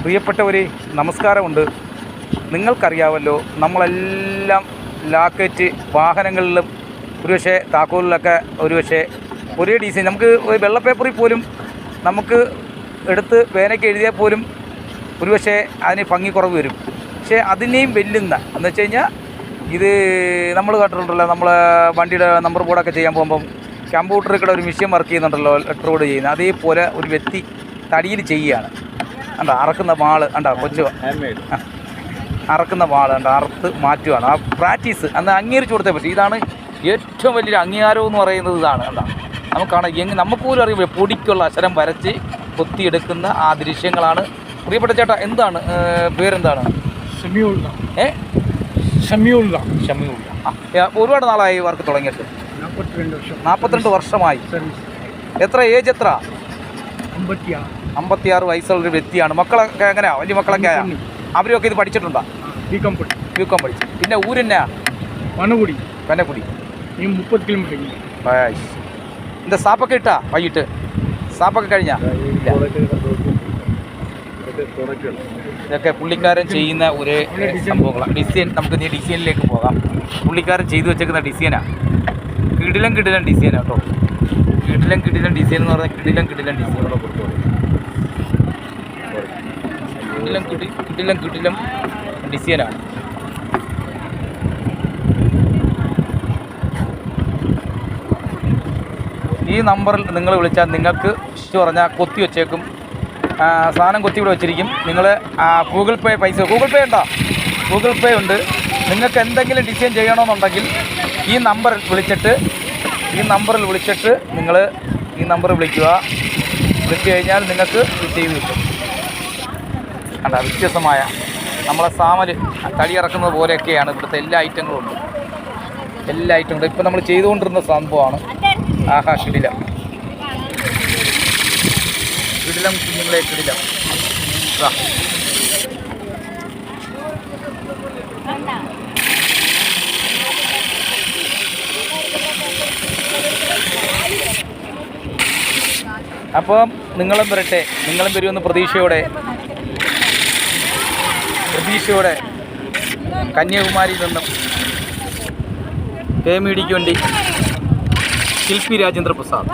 പ്രിയപ്പെട്ടവരെ, നമസ്കാരമുണ്ട്. നിങ്ങൾക്കറിയാമല്ലോ, നമ്മളെല്ലാം ലാക്കറ്റ് വാഹനങ്ങളിലും ഒരുപക്ഷെ താക്കോലിലൊക്കെ ഒരുപക്ഷെ ഒരേ ഡിസൈൻ നമുക്ക് വെള്ള പേപ്പറിൽ പോലും നമുക്ക് എടുത്ത് പേനയ്ക്ക് എഴുതിയാൽ പോലും ഒരുപക്ഷെ അതിന് ഭംഗിക്കുറവ് വരും. പക്ഷേ അതിനെയും വെല്ലുന്ന എന്ന് വെച്ച് കഴിഞ്ഞാൽ ഇത് നമ്മൾ കണ്ടിട്ടുണ്ടല്ലോ, നമ്മൾ വണ്ടിയുടെ നമ്പർ ബോർഡൊക്കെ ചെയ്യാൻ പോകുമ്പം കമ്പ്യൂട്ടറിൽ കൂടെ ഒരു മെഷീൻ വർക്ക് ചെയ്യുന്നുണ്ടല്ലോ, ലെറ്റർ ബോർഡ് ചെയ്യുന്നത്. അതേപോലെ ഒരു വ്യക്തി തടിയിൽ ചെയ്യുകയാണ്. കണ്ടോ അറക്കുന്ന വാള് കണ്ടോ, കൊച്ചു അറക്കുന്ന വാള് കണ്ടോ അറുത്ത് മാറ്റുകയാണ്. ആ പ്രാക്ടീസ് അന്ന് അംഗീകരിച്ച് കൊടുത്തേ പറ്റും. ഇതാണ് ഏറ്റവും വലിയൊരു അംഗീകാരം എന്ന് പറയുന്നത്. ഇതാണ് കണ്ടോ, നമുക്കാണ് നമുക്ക് പോലും അറിയുമ്പോൾ പൊടിക്കുള്ള അക്ഷരം വരച്ച് കൊത്തിയെടുക്കുന്ന ആ ദൃശ്യങ്ങളാണ്. പ്രിയപ്പെട്ട ചേട്ടാ, എന്താണ് പേരെന്താണ്? ഷമിയുള്ള. ഒരുപാട് നാളായി വർക്ക് തുടങ്ങിയിട്ട്? 42 വർഷമായി. എത്ര ഏജ്? എത്ര? 56 വയസ്സുള്ളൊരു വ്യക്തിയാണ്. മക്കളൊക്കെ എങ്ങനെയാ? വലിയ മക്കളൊക്കെ ആയാ? അവരൊക്കെ ഇത് പഠിച്ചിട്ടുണ്ടോ? ബികോം പഠിച്ചു. പിന്നെ ഊരെന്നാ? വനക്കുടി. 30 കിലോമീറ്റർ. എന്താ സാപ്പൊക്കെ ഇട്ടാ? വൈകിട്ട് സാപ്പൊക്കെ കഴിഞ്ഞാ? ഇതൊക്കെ പുള്ളിക്കാരൻ ചെയ്യുന്ന ഒരു സംഭവങ്ങളാണ്. ഡിസൈൻ, നമുക്ക് നീ ഡിസൈനിലേക്ക് പോകാം. പുള്ളിക്കാരൻ ചെയ്തു വെച്ചേക്കുന്ന ഡിസൈനാണ്. കിടിലം ഡിസൈനാണ് കേട്ടോ. കിടിലം ഡിസൈൻ എന്ന് പറഞ്ഞാൽ കിടിലം ഡിസൈനുകളെ കൊടുത്തു. കിടിലം ഡിസൈനാണ്. ഈ നമ്പറിൽ നിങ്ങൾ വിളിച്ചാൽ നിങ്ങൾക്ക് ഇഷ്ടം പറഞ്ഞാൽ കൊത്തി വെച്ചേക്കും. സാധനം കൊത്തി ഇവിടെ വെച്ചിരിക്കും. നിങ്ങൾ ഗൂഗിൾ പേ പൈസ ഗൂഗിൾ പേ ഉണ്ടോ? ഗൂഗിൾ പേ ഉണ്ട്. നിങ്ങൾക്ക് എന്തെങ്കിലും ഡിസൈൻ ചെയ്യണമെന്നുണ്ടെങ്കിൽ ഈ നമ്പറിൽ വിളിച്ചിട്ട് നിങ്ങൾ ഈ നമ്പർ വിളിച്ചു കഴിഞ്ഞാൽ നിങ്ങൾക്ക് ഇത് ചെയ്ത് കിട്ടും. കണ്ട വ്യത്യസ്തമായ നമ്മളെ സാമൽ തടിയിറക്കുന്നത് പോലെയൊക്കെയാണ് ഇവിടുത്തെ എല്ലാ ഐറ്റങ്ങളും ഉണ്ട്. ഇപ്പം നമ്മൾ ചെയ്തുകൊണ്ടിരുന്ന സംഭവമാണ്. ആഹാ, കിടിലം കുഞ്ഞുങ്ങളെ കിടിലം. അപ്പം നിങ്ങളും വരട്ടെ, നിങ്ങളും വരുമെന്ന് പ്രതീക്ഷയോടെ കന്യാകുമാരിയിൽ നിന്നും KMEDക്ക് വേണ്ടി ശില്പി രാജേന്ദ്ര പ്രസാദ്.